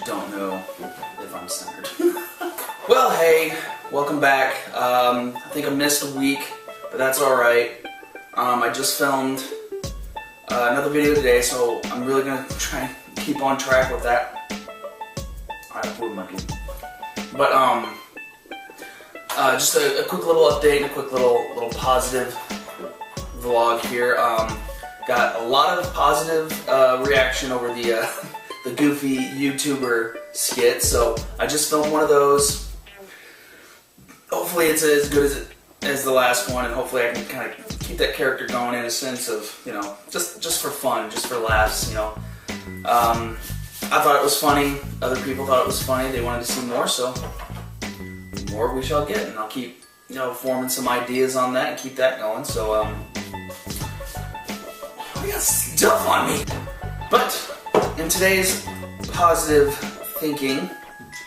actually don't know if I'm centered. Well, hey, welcome back. I think I missed a week, but that's alright. I just filmed another video today, so I'm really going to try and keep on track with that. I pulled my key. But, just a quick little update and a quick little positive vlog here. Got a lot of positive reaction over the goofy YouTuber skit, so I just filmed one of those. Hopefully it's as good as the last one, and hopefully I can kind of keep that character going in a sense of, you know, just for fun, just for laughs, you know. I thought it was funny. Other people thought it was funny. They wanted to see more, so more we shall get, and I'll keep, you know, forming some ideas on that and keep that going. So I got stuff on me. But in today's positive thinking,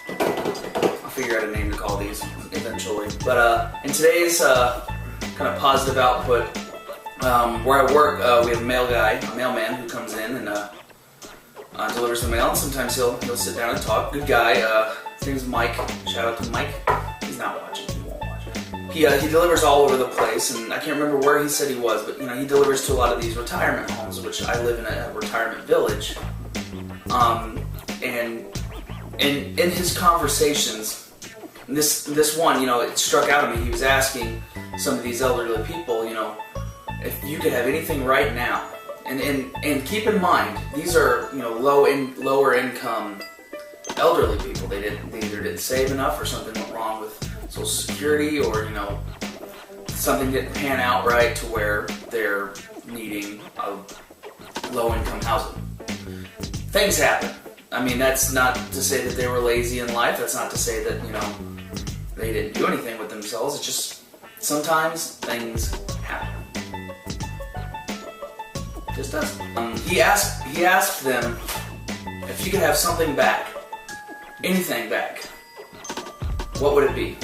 I'll figure out a name to call these eventually. But in today's kind of positive output, where I work, we have a mailman who comes in and delivers the mail. And sometimes he'll sit down and talk. Good guy. His name's Mike. Shout out to Mike. He's not watching. He won't watch. He delivers all over the place, and I can't remember where he said he was, but you know, he delivers to a lot of these retirement homes, which I live in a retirement village. And in his conversations, this one, you know, it struck out at me. He was asking some of these elderly people, you know, if you could have anything right now, and keep in mind, these are, you know, lower income elderly people. They either didn't save enough, or something went wrong with Social Security, or, you know, something didn't pan out right to where they're needing low income housing. Things happen. I mean, that's not to say that they were lazy in life. That's not to say that, you know, they didn't do anything with themselves. It's just sometimes things happen. Just does. He asked them if you could have something back, anything back, what would it be?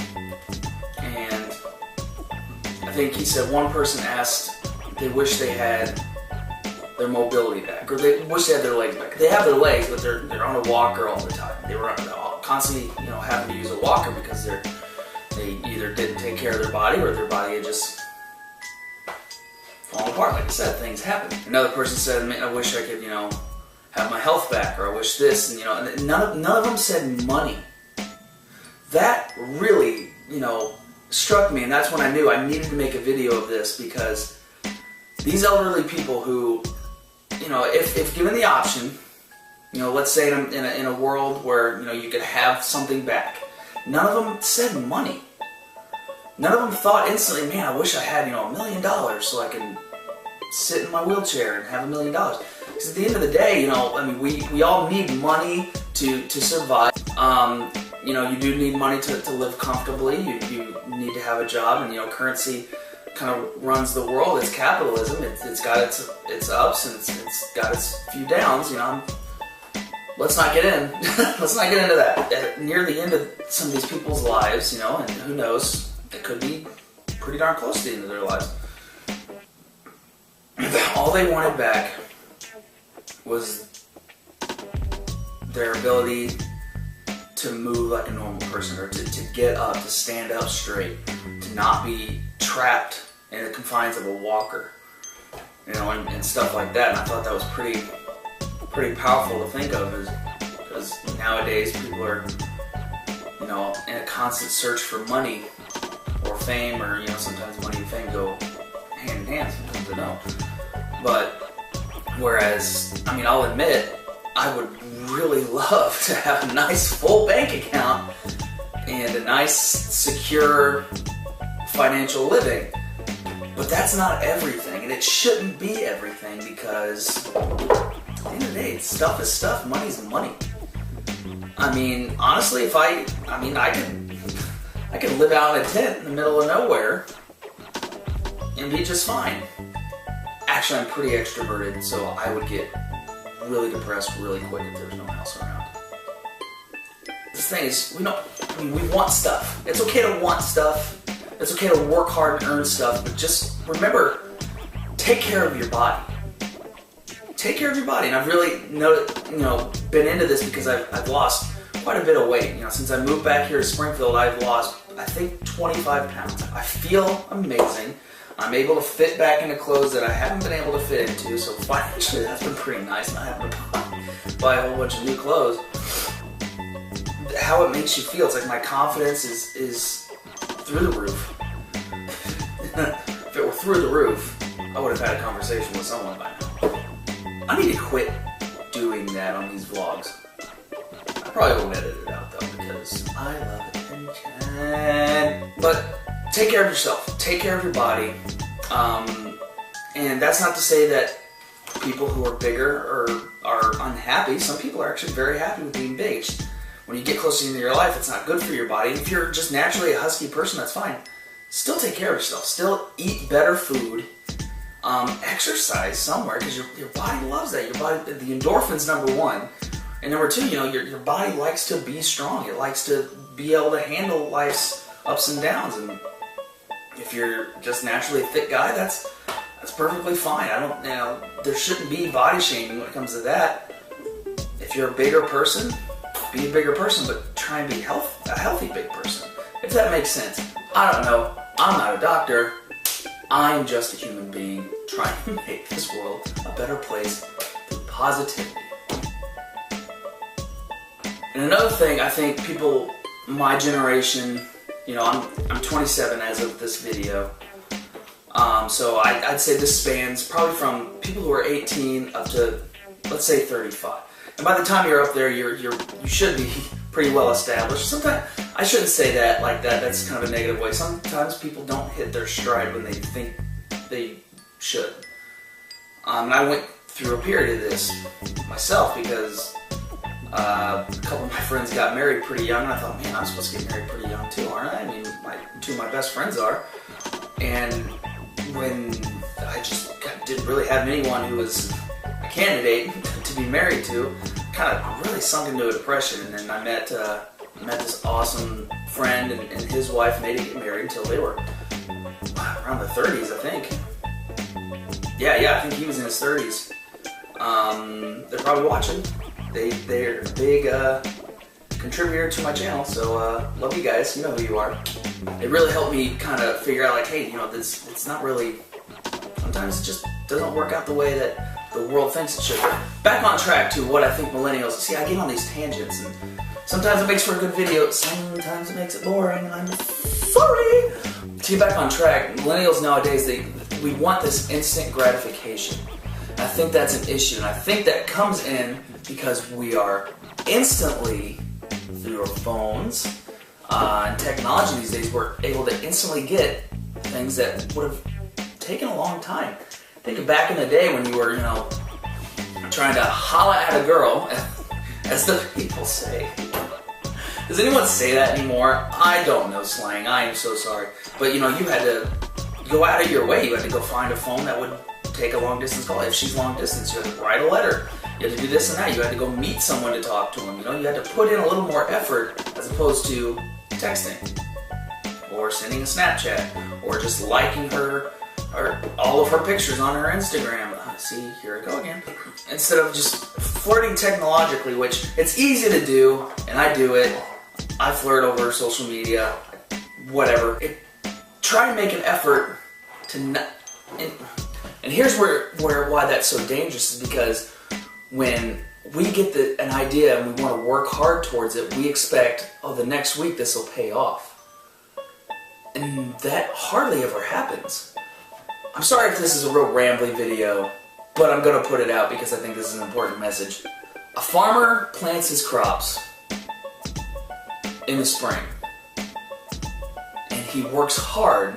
And I think he said one person asked they wish they had their mobility back, or they wish they had their legs back. They have their legs, but they're on a walker all the time. They were constantly, you know, having to use a walker because they either didn't take care of their body, or their body had just fallen apart. Like I said, things happen. Another person said, "Man, I wish I could, you know, have my health back," or "I wish this," and you know, and none of them said money. That really, you know, struck me, and that's when I knew I needed to make a video of this, because these elderly people who, you know, if given the option, you know, let's say in a world where, you know, you could have something back, none of them said money. None of them thought instantly, man, I wish I had, you know, $1 million so I can sit in my wheelchair and have $1 million. Because at the end of the day, you know, I mean, we all need money to survive. You know, you do need money to live comfortably. You need to have a job, and you know, currency kind of runs the world. It's capitalism. It's got its ups, and it's got its few downs. You know, let's not get in. Let's not get into that. Near the end of some of these people's lives, you know, and who knows, it could be pretty darn close to the end of their lives. All they wanted back was their ability to move like a normal person, or to get up, to stand up straight, to not be trapped in the confines of a walker, you know, and stuff like that. And I thought that was pretty powerful to think of, because nowadays people are, you know, in a constant search for money or fame, or, you know, sometimes money and fame go hand in hand, sometimes they don't. But whereas, I mean, I'll admit, I would really love to have a nice full bank account and a nice secure financial living. But that's not everything, and it shouldn't be everything, because at the end of the day, stuff is stuff, money's money. I mean, honestly, I could live out in a tent in the middle of nowhere and be just fine. Actually, I'm pretty extroverted, so I would get really depressed really quick if there's no house around. The thing is, we want stuff. It's okay to want stuff. It's okay to work hard and earn stuff, but just remember, take care of your body. take care of your body. And I've really been into this because I've lost quite a bit of weight. Since I moved back here to Springfield, I've lost, I think, 25 pounds. I feel amazing. I'm able to fit back into clothes that I haven't been able to fit into, so financially that's been pretty nice, not having to buy a whole bunch of new clothes. How it makes you feel, it's like my confidence is through the roof. If it were through the roof, I would have had a conversation with someone by now. I need to quit doing that on these vlogs. I probably won't edit it out though, because I love attention. But take care of yourself. Take care of your body. And that's not to say that people who are bigger are unhappy. Some people are actually very happy with being big. When you get closer into your life, it's not good for your body. If you're just naturally a husky person, that's fine. Still take care of yourself. Still eat better food. Exercise somewhere, because your body loves that. Your body, the endorphins, number one. And number two, your body likes to be strong. It likes to be able to handle life's ups and downs. And if you're just naturally a fit guy, that's perfectly fine. There shouldn't be body shaming when it comes to that. If you're a bigger person, be a bigger person, but try and be a healthy big person. If that makes sense. I don't know. I'm not a doctor. I'm just a human being trying to make this world a better place through positivity. And another thing, I think people, my generation, I'm 27 as of this video, so I'd say this spans probably from people who are 18 up to, let's say, 35. And by the time you're up there, you should be pretty well established. Sometimes, I shouldn't say that like that, that's kind of a negative way. Sometimes people don't hit their stride when they think they should. And I went through a period of this myself because a couple of my friends got married pretty young, and I thought, man, I'm supposed to get married pretty young too, aren't I? I mean, two of my best friends are. And when I just didn't really have anyone who was a candidate to be married to, kind of really sunk into a depression. And then I met this awesome friend and his wife, and they didn't get married until they were around the 30s, I think. Yeah, I think he was in his 30s. They're probably watching. They're a big contributor to my channel, so love you guys. You know who you are. It really helped me kind of figure out, like, hey, it's not really. Sometimes it just doesn't work out the way that the world thinks it should. Back on track to what I think millennials. See, I get on these tangents, and sometimes it makes for a good video. Sometimes it makes it boring, and I'm sorry. To get back on track, millennials nowadays, we want this instant gratification. I think that's an issue, and I think that comes in because we are instantly, through our phones and technology these days, we're able to instantly get things that would have taken a long time. Think of back in the day when you were, trying to holla at a girl, as the people say. Does anyone say that anymore? I don't know slang. I am so sorry. But you had to go out of your way. You had to go find a phone that would take a long distance call. If she's long distance, you had to write a letter. You had to do this and that. You had to go meet someone to talk to them. You had to put in a little more effort as opposed to texting or sending a Snapchat or just liking her or all of her pictures on her Instagram. See, here I go again. Instead of just flirting technologically, which it's easy to do, and I do it. I flirt over social media, whatever. Try and make an effort to not. And here's why that's so dangerous is because when we get an idea and we want to work hard towards it, we expect, the next week this will pay off. And that hardly ever happens. I'm sorry if this is a real rambly video, but I'm going to put it out because I think this is an important message. A farmer plants his crops in the spring, and he works hard,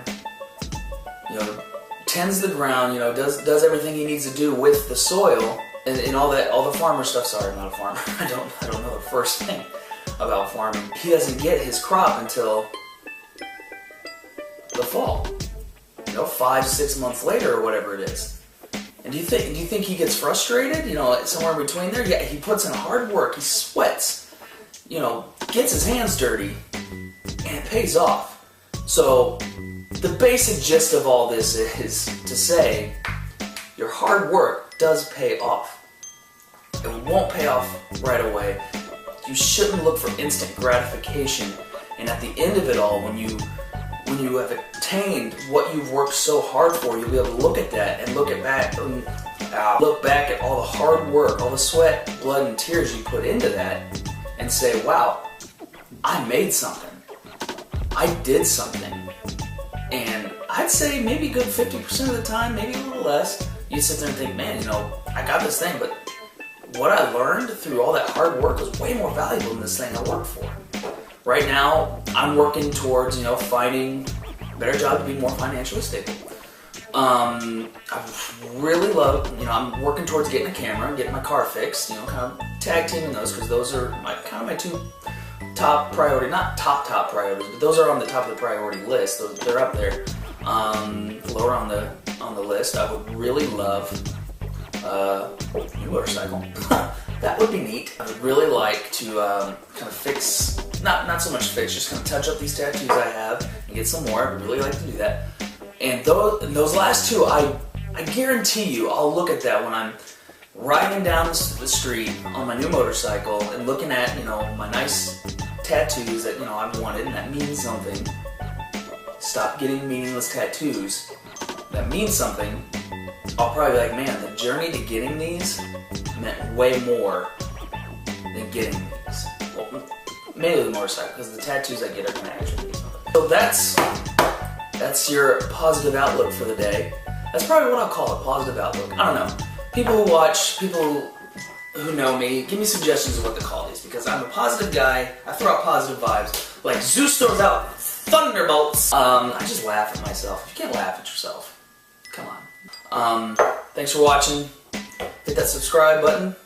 tends the ground, does everything he needs to do with the soil and all the farmer stuff. Sorry, I'm not a farmer. I don't know the first thing about farming. He doesn't get his crop until the fall. 5-6 months later or whatever it is. And do you think he gets frustrated? Somewhere in between there? Yeah, he puts in hard work. He sweats. Gets his hands dirty, and it pays off. So the basic gist of all this is to say your hard work does pay off. It won't pay off right away. You shouldn't look for instant gratification. And at the end of it all, when you have attained what you've worked so hard for, you'll be able to look at that and look back at all the hard work, all the sweat, blood, and tears you put into that, and say, wow, I made something. I did something. And I'd say maybe a good 50% of the time, maybe a little less, you sit there and think, man, you know, I got this thing, but what I learned through all that hard work was way more valuable than this thing I worked for. Right now, I'm working towards, you know, finding a better job to be more financially stable. I really love, you know, I'm working towards getting a camera and getting my car fixed, you know, kind of tag teaming those, because those are my two top priority, not top priorities, but those are on the top of the priority list. They're up there. Lower on the list, I would really love a new motorcycle. That would be neat. I would really like to kind of fix, not so much fix, just kind of touch up these tattoos I have and get some more. I would really like to do that. And those last two, I guarantee you, I'll look at that when I'm riding down the street on my new motorcycle and looking at, you know, my nice tattoos that, you know, I've wanted and that means something. Stop getting meaningless tattoos. That means something. I'll probably be like, man, the journey to getting these meant way more than getting these. Well, mainly the motorcycle, because the tattoos I get are going to actually mean something. So that's your positive outlook for the day. That's probably what I'll call it, positive outlook. I don't know. People who watch, people who know me, give me suggestions of what to call these, because I'm a positive guy. I throw out positive vibes. Like Zeus throws out thunderbolts. I just laugh at myself. You can't laugh at yourself. Come on. Thanks for watching. Hit that subscribe button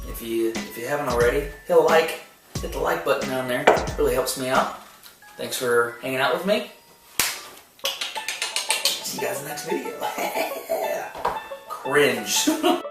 if you haven't already. Hit the like button down there. It really helps me out. Thanks for hanging out with me. See you guys in the next video. Cringe.